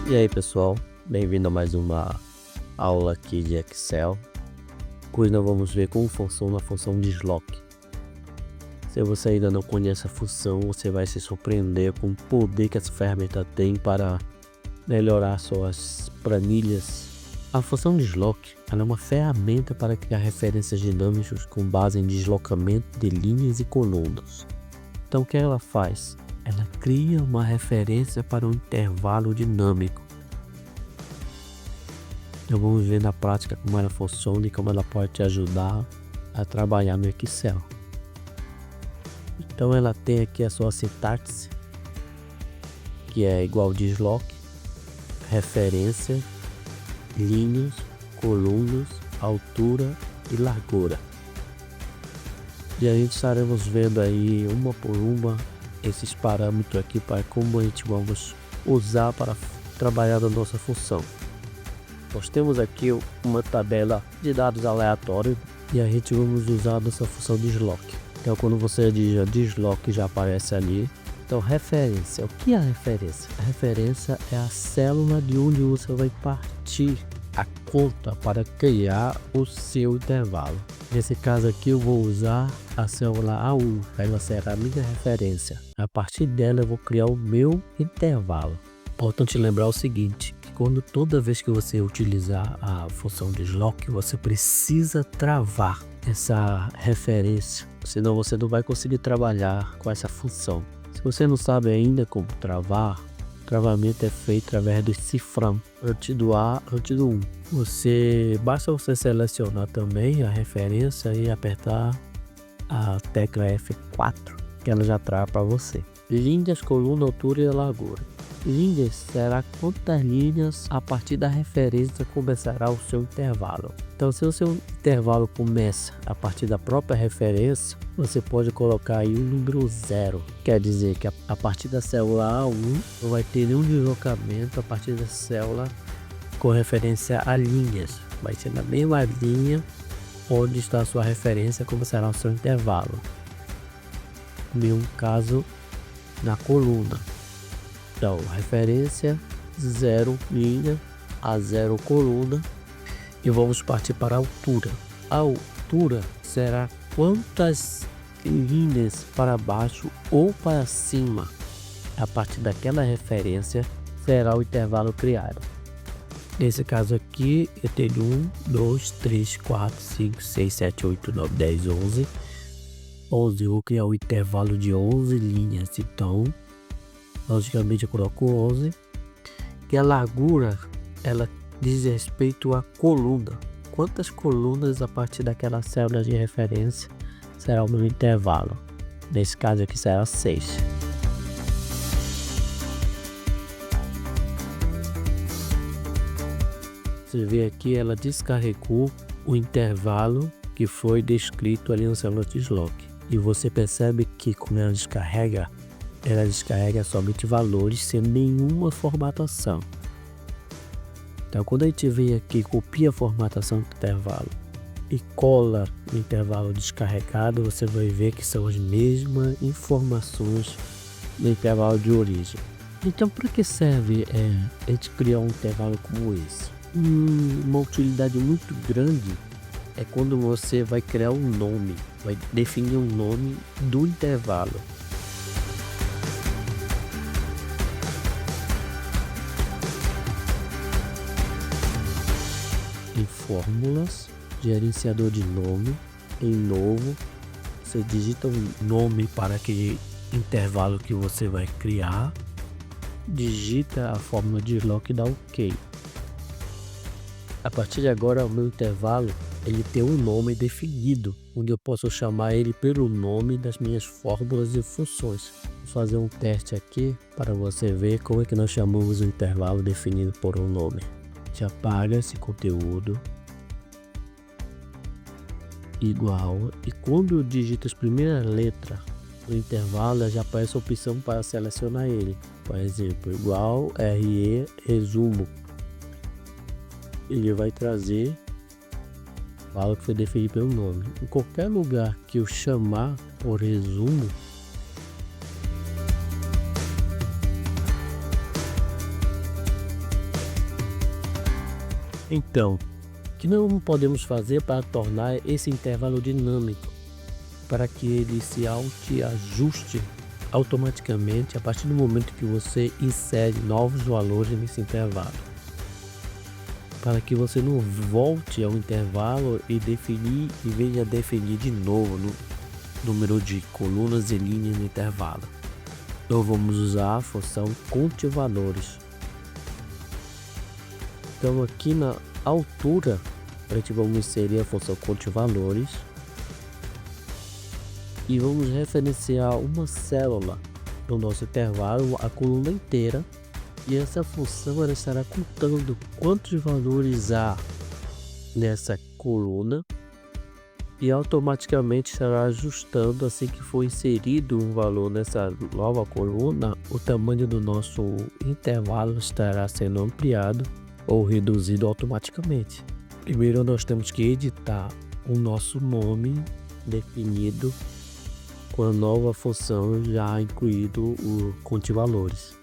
E aí pessoal, bem-vindo a mais uma aula aqui de Excel. Hoje nós vamos ver como funciona a função desloc. Se você ainda não conhece a função, você vai se surpreender com o poder que essa ferramenta tem para melhorar suas planilhas. A função desloc é uma ferramenta para criar referências dinâmicas com base em deslocamento de linhas e colunas. Então o que ela faz? Ela cria uma referência para um intervalo dinâmico. Então vamos ver na prática como ela funciona e como ela pode te ajudar a trabalhar no Excel. Então ela tem aqui a sua sintaxe, que é igual desloc, referência, linhas, colunas, altura e largura. E a gente estaremos vendo aí uma por uma esses parâmetros aqui para como a gente vamos usar para trabalhar na nossa função. Nós temos aqui uma tabela de dados aleatórios e a gente vamos usar a nossa função desloc. Então quando você diz desloc já aparece ali. Então referência, o que é a referência? A referência é a célula de onde você vai partir a conta para criar o seu intervalo. Nesse caso aqui eu vou usar a célula A1, ela será a minha referência. A partir dela eu vou criar o meu intervalo. Importante lembrar o seguinte, que toda vez que você utilizar a função desloc, você precisa travar essa referência, senão você não vai conseguir trabalhar com essa função. Se você não sabe ainda como travar, o travamento é feito através do cifrão, antes do A, antes do 1. Basta você selecionar também a referência e apertar a tecla F4, que ela já trava para você. Linhas, coluna, altura e largura. Linhas será quantas linhas a partir da referência começará o seu intervalo. Então se o seu intervalo começa a partir da própria referência, você pode colocar aí o número 0. Quer dizer que a partir da célula A1 não vai ter nenhum deslocamento a partir da célula com referência a linhas. Vai ser na mesma linha onde está a sua referência começará o seu intervalo. No mesmo caso na coluna. Então, referência 0 linha a 0 coluna e vamos partir para a altura. A altura será quantas linhas para baixo ou para cima. A partir daquela referência será o intervalo criado. Nesse caso aqui eu tenho 1, 2, 3, 4, 5, 6, 7, 8, 9, 10, 11. 11, eu vou criar o intervalo de 11 linhas, então logicamente eu coloco 11, que a largura ela diz respeito à coluna. Quantas colunas a partir daquela célula de referência será o meu intervalo? Nesse caso aqui será 6. Você vê aqui ela descarregou o intervalo que foi descrito ali na célula desloc. E você percebe que quando ela descarrega somente valores sem nenhuma formatação. Então quando a gente vem aqui, copia a formatação do intervalo e cola no intervalo descarregado, você vai ver que são as mesmas informações no intervalo de origem. Então para que serve a gente criar um intervalo como esse? Uma utilidade muito grande é quando você vai criar um nome, vai definir um nome do intervalo. Em fórmulas, gerenciador de nome, em novo, você digita um nome para aquele intervalo que você vai criar, digita a fórmula desloc e dá OK. A partir de agora o meu intervalo ele tem um nome definido, onde eu posso chamar ele pelo nome das minhas fórmulas e funções. Vou fazer um teste aqui para você ver como é que nós chamamos o intervalo definido por um nome. A gente apaga esse conteúdo, igual, e quando eu digito as primeiras letras do intervalo, já aparece a opção para selecionar ele. Por exemplo, igual, RE, resumo. Ele vai trazer o intervalo que foi definido pelo nome. Em qualquer lugar que eu chamar por resumo, Então, o que não podemos fazer para tornar esse intervalo dinâmico, para que ele se ajuste automaticamente a partir do momento que você insere novos valores nesse intervalo, para que você não volte ao intervalo e venha definir de novo no número de colunas e linhas no intervalo. Então vamos usar a função conte-valores. Então aqui na altura a gente vamos inserir a função conte-valores e vamos referenciar uma célula no nosso intervalo, a coluna inteira, e essa função ela estará contando quantos valores há nessa coluna e automaticamente estará ajustando assim que for inserido um valor nessa nova coluna, o tamanho do nosso intervalo estará sendo ampliado ou reduzido automaticamente. Primeiro nós temos que editar o nosso nome definido com a nova função já incluído o conte-valores.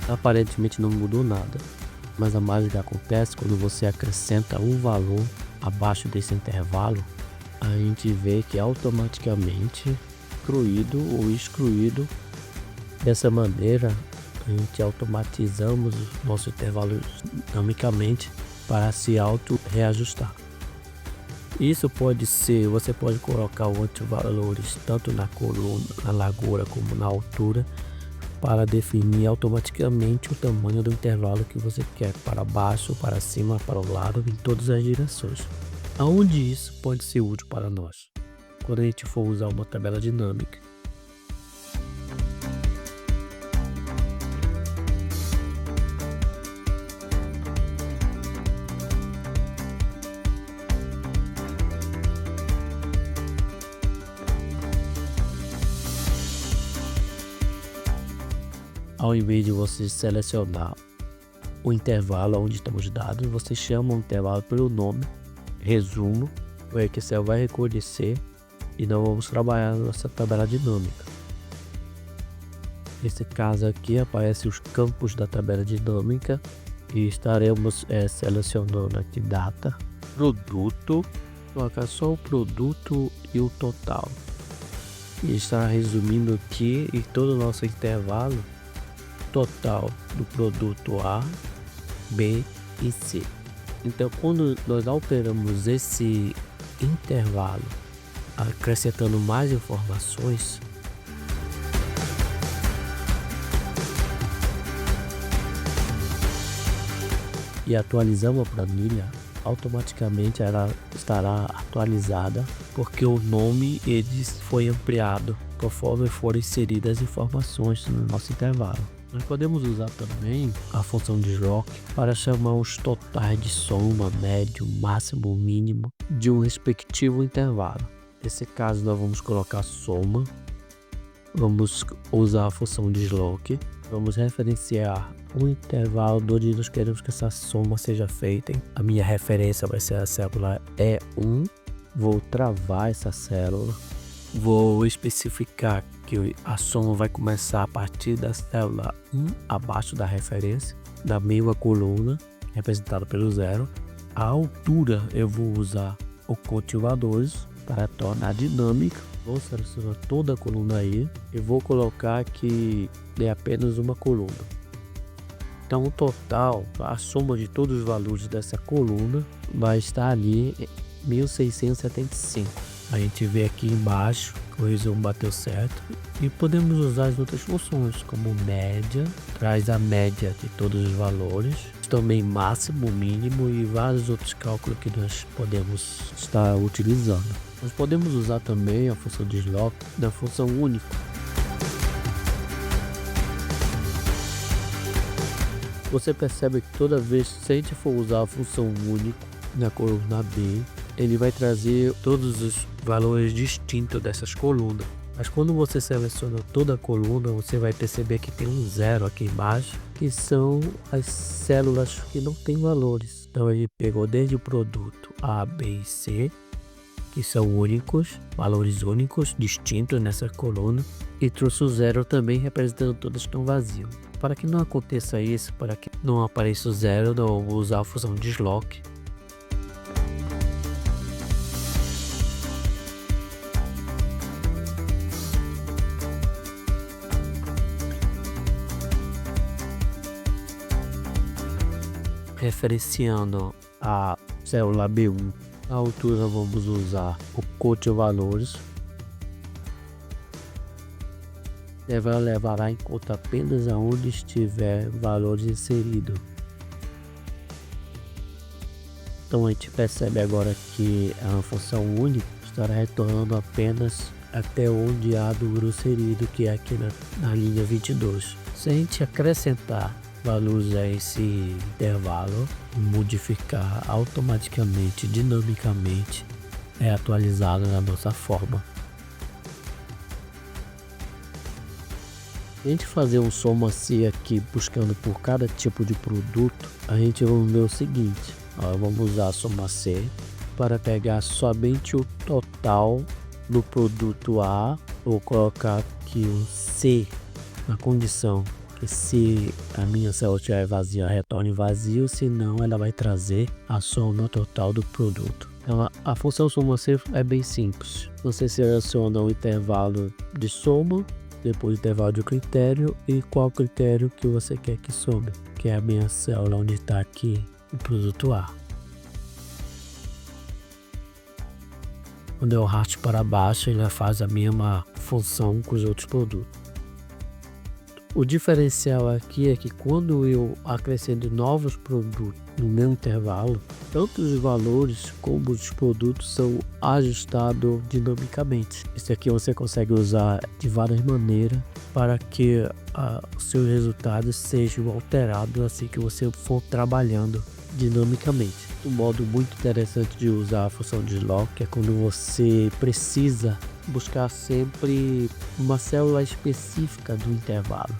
Aparentemente não mudou nada, mas a mágica acontece quando você acrescenta um valor abaixo desse intervalo. A gente vê que automaticamente incluído ou excluído. Dessa maneira a gente automatizamos o nosso intervalo dinamicamente para se auto-reajustar. Isso pode ser, você pode colocar o antivalores tanto na coluna, na largura como na altura, para definir automaticamente o tamanho do intervalo que você quer, para baixo, para cima, para o lado, em todas as direções. Aonde isso pode ser útil para nós? Quando a gente for usar uma tabela dinâmica. Ao invés de você selecionar o intervalo onde estamos dados, você chama o intervalo pelo nome, resumo, o Excel vai reconhecer e nós vamos trabalhar nossa tabela dinâmica. Nesse caso aqui aparecem os campos da tabela dinâmica e estaremos selecionando aqui data, produto, colocar só o produto e o total. E está resumindo aqui em todo o nosso intervalo total do produto A, B e C. Então quando nós alteramos esse intervalo acrescentando mais informações, e atualizamos a planilha, automaticamente ela estará atualizada porque o nome foi ampliado conforme foram inseridas as informações no nosso intervalo. Nós podemos usar também a função de lock para chamar os totais de soma, médio, máximo, mínimo de um respectivo intervalo. Nesse caso nós vamos colocar soma, vamos usar a função de lock, vamos referenciar o intervalo onde nós queremos que essa soma seja feita. A minha referência vai ser a célula E1, vou travar essa célula, vou especificar que a soma vai começar a partir da célula 1 abaixo da referência, da mesma coluna, representada pelo 0. A altura eu vou usar o conte-valores para tornar dinâmica. Vou selecionar toda a coluna aí e vou colocar que é apenas uma coluna. Então o total, a soma de todos os valores dessa coluna vai estar ali em 1675. A gente vê aqui embaixo que o resumo bateu certo e podemos usar as outras funções como média, traz a média de todos os valores, também máximo, mínimo e vários outros cálculos que nós podemos estar utilizando. Nós podemos usar também a função de slot da função única. Você percebe que toda vez que a gente for usar a função único na coluna B, ele vai trazer todos os valores distintos dessas colunas. Mas quando você seleciona toda a coluna, você vai perceber que tem um zero aqui embaixo, que são as células que não têm valores. Então ele pegou desde o produto A, B e C, que são únicos, valores únicos, distintos nessa coluna, e trouxe o zero também, representando todas que estão vazias. Para que não aconteça isso, para que não apareça o zero, eu vou usar a função desloque. Referenciando a célula B1, a altura vamos usar o código de valores. Deve levar em conta apenas aonde estiver valores inseridos. Então a gente percebe agora que é uma função única, estará retornando apenas até onde há número inserido, que é aqui na linha 22. Se a gente acrescentar valores a esse intervalo, modificar automaticamente, dinamicamente, é atualizado na nossa forma. Se a gente fazer um soma-se aqui, buscando por cada tipo de produto, a gente vai ver o seguinte. Vamos usar a soma-se para pegar somente o total do produto A. Vou colocar aqui um C na condição que se a minha célula estiver vazia, retorne vazio, senão ela vai trazer a soma total do produto. Então a função soma-se é bem simples. Você seleciona o intervalo de soma, depois o intervalo de critério e qual critério que você quer que some, que é a minha célula onde está aqui o produto A. Quando eu arrasto para baixo, ele faz a mesma função com os outros produtos. O diferencial aqui é que quando eu acrescento novos produtos no meu intervalo, tanto os valores como os produtos são ajustados dinamicamente. Isso aqui você consegue usar de várias maneiras para que os seus resultados sejam alterados assim que você for trabalhando dinamicamente. Um modo muito interessante de usar a função desloque é quando você precisa buscar sempre uma célula específica do intervalo.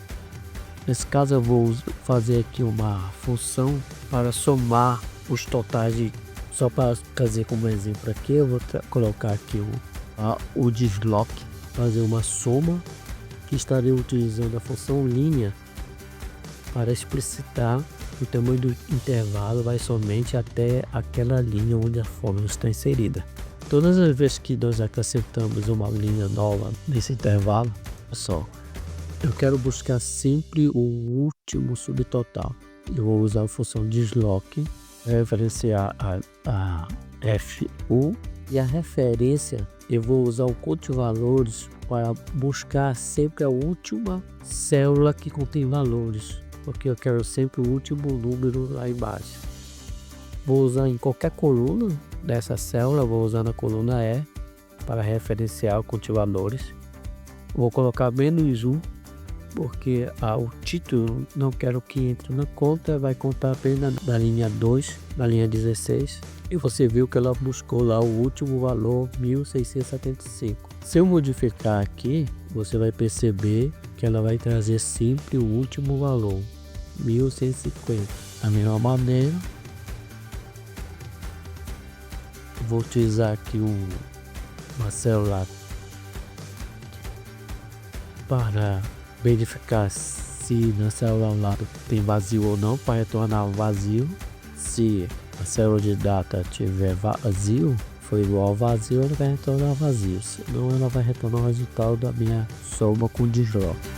Nesse caso eu vou fazer aqui uma função para somar os totais só para fazer como exemplo aqui, eu vou colocar aqui o desloque, fazer uma soma, que estarei utilizando a função linha para explicitar o tamanho do intervalo, vai somente até aquela linha onde a fórmula está inserida. Todas as vezes que nós acrescentamos uma linha nova nesse intervalo, pessoal, eu quero buscar sempre o último subtotal. Eu vou usar a função desloque, referenciar a F1 e a referência eu vou usar o código de valores para buscar sempre a última célula que contém valores, porque eu quero sempre o último número lá embaixo. Vou usar em qualquer coluna dessa célula, vou usar na coluna E para referenciar o código de valores. Vou colocar -1 porque o título não quero que entre na conta, vai contar apenas da linha 2, da linha 16. E você viu que ela buscou lá o último valor, 1675. Se eu modificar aqui, você vai perceber que ela vai trazer sempre o último valor, 1150. Da mesma maneira, vou utilizar aqui uma célula para verificar se na célula ao lado tem vazio ou não, para retornar vazio. Se a célula de data tiver vazio, for igual ao vazio, ela vai retornar vazio, senão ela vai retornar o resultado da minha soma com desloque.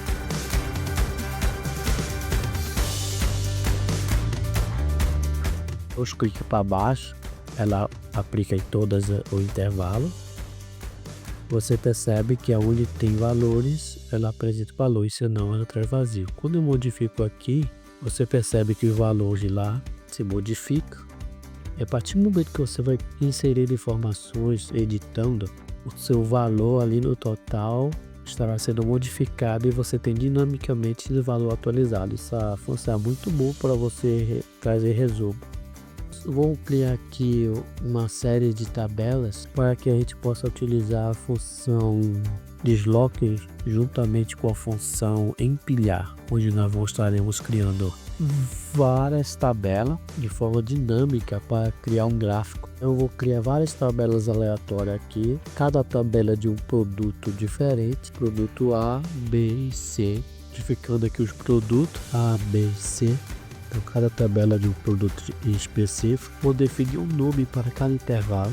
Os cliques para baixo, ela aplica em todas o intervalo. Você percebe que aonde tem valores, ela apresenta valores, senão ela traz vazio. Quando eu modifico aqui, você percebe que o valor de lá se modifica. E a partir do momento que você vai inserir informações, editando, o seu valor ali no total estará sendo modificado e você tem dinamicamente o valor atualizado. Essa função é muito boa para você trazer resumo. vou criar aqui uma série de tabelas para que a gente possa utilizar a função desloque juntamente com a função empilhar, onde nós estaremos criando várias tabelas de forma dinâmica para criar um gráfico. Eu vou criar várias tabelas aleatórias aqui, cada tabela de um produto diferente, produto A, B e C, identificando aqui os produtos A, B e C. Então cada tabela de um produto específico, vou definir um nome para cada intervalo.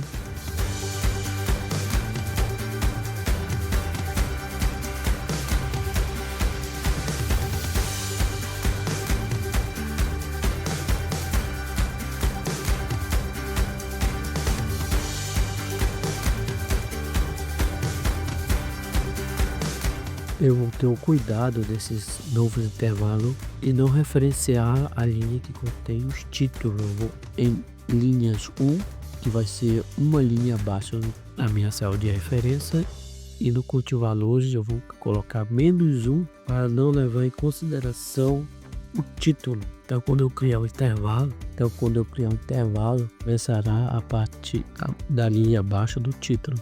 Eu vou ter o cuidado desses novos intervalos e não referenciar a linha que contém os títulos. Eu vou em linhas 1, que vai ser uma linha abaixo da minha célula de referência, e no cultivalores eu vou colocar -1 para não levar em consideração o título. Então quando eu criar um intervalo, começará a partir da linha abaixo do título.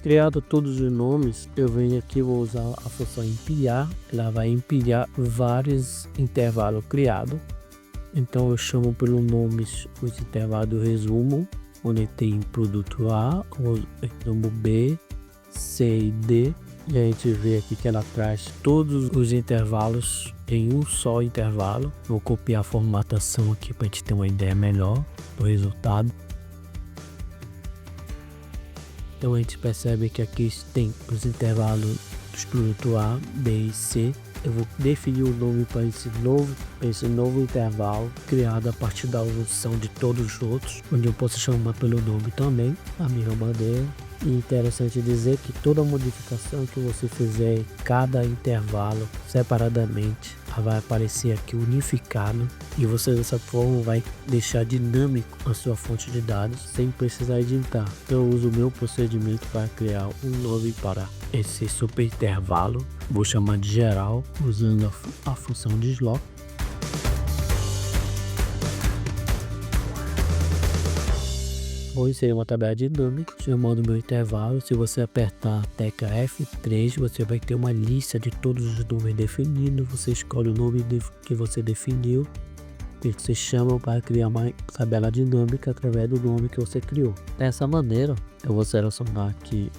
Criado todos os nomes, eu venho aqui, vou usar a função empilhar. Ela vai empilhar vários intervalos criados. Então eu chamo pelo nome os intervalos do resumo, onde tem produto A, o resumo B, C e D. E a gente vê aqui que ela traz todos os intervalos em um só intervalo. Vou copiar a formatação aqui para a gente ter uma ideia melhor do resultado. Então a gente percebe que aqui tem os intervalos dos produtos A, B e C. Eu vou definir o nome para esse novo intervalo criado a partir da junção de todos os outros, onde eu posso chamar pelo nome também, a mesma maneira. E interessante dizer que toda modificação que você fizer em cada intervalo separadamente vai aparecer aqui unificado, e você dessa forma vai deixar dinâmico a sua fonte de dados sem precisar editar. Então eu uso o meu procedimento para criar um nome para esse super intervalo, vou chamar de geral, usando a função desloque. Vou inserir uma tabela dinâmica chamando meu intervalo. Se você apertar a tecla F3, você vai ter uma lista de todos os nomes definidos. Você escolhe o nome que você definiu, que você chama para criar uma tabela dinâmica através do nome que você criou. Dessa maneira, eu vou selecionar aqui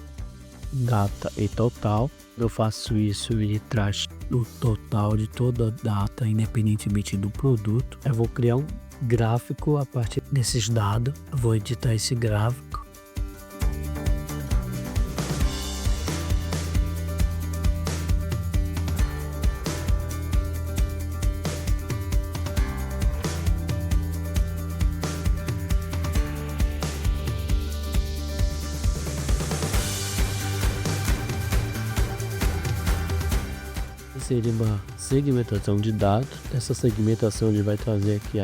data e total. Eu faço isso e ele traz o total de toda a data, independentemente do produto. Eu vou criar um gráfico a partir desses dados. Eu vou editar esse gráfico. Seria uma segmentação de dados. Essa segmentação ele vai trazer aqui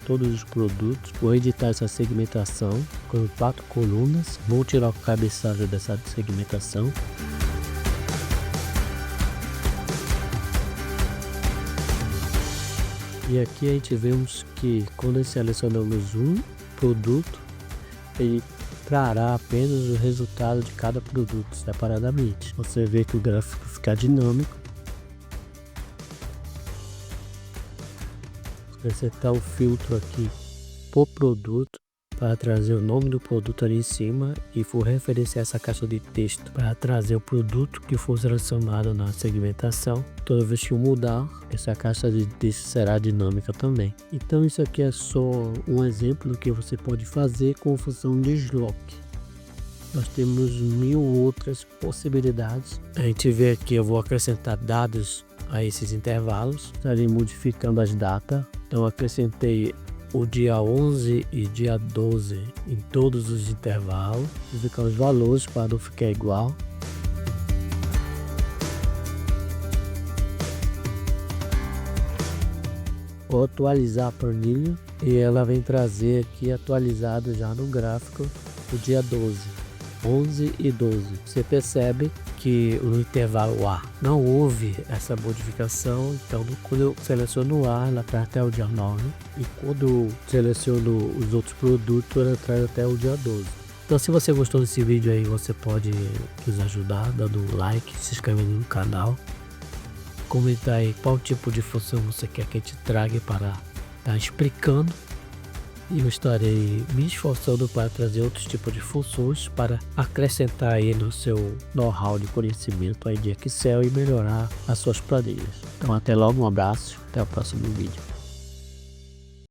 todos os produtos. Vou editar essa segmentação com 4 colunas. Vou tirar o cabeçalho dessa segmentação. E aqui a gente vemos que quando selecionamos um produto, ele trará apenas o resultado de cada produto separadamente. Você vê que o gráfico fica dinâmico. Acrescentar o filtro aqui por produto para trazer o nome do produto ali em cima, e for referenciar essa caixa de texto para trazer o produto que for selecionado na segmentação. Toda vez que eu mudar, essa caixa de texto será dinâmica também. Então isso aqui é só um exemplo do que você pode fazer com a função desloque. Nós temos 1000 outras possibilidades. A gente vê aqui, eu vou acrescentar dados a esses intervalos, estarei modificando as datas. Então acrescentei o dia 11 e dia 12 em todos os intervalos, modificar os valores para não ficar igual. Vou atualizar a planilha e ela vem trazer aqui atualizado já no gráfico o dia 12, 11 e 12. Você percebe que no intervalo A não houve essa modificação, então quando eu seleciono o A, ela traz até o dia 9, e quando eu seleciono os outros produtos, ela traz até o dia 12. Então se você gostou desse vídeo aí, você pode nos ajudar dando um like, se inscrevendo no canal, comentar aí qual tipo de função você quer que a gente traga para estar explicando. E eu estarei me esforçando para trazer outros tipos de funções para acrescentar aí no seu know-how de conhecimento aí de Excel e melhorar as suas planilhas. Então até logo, um abraço, até o próximo vídeo.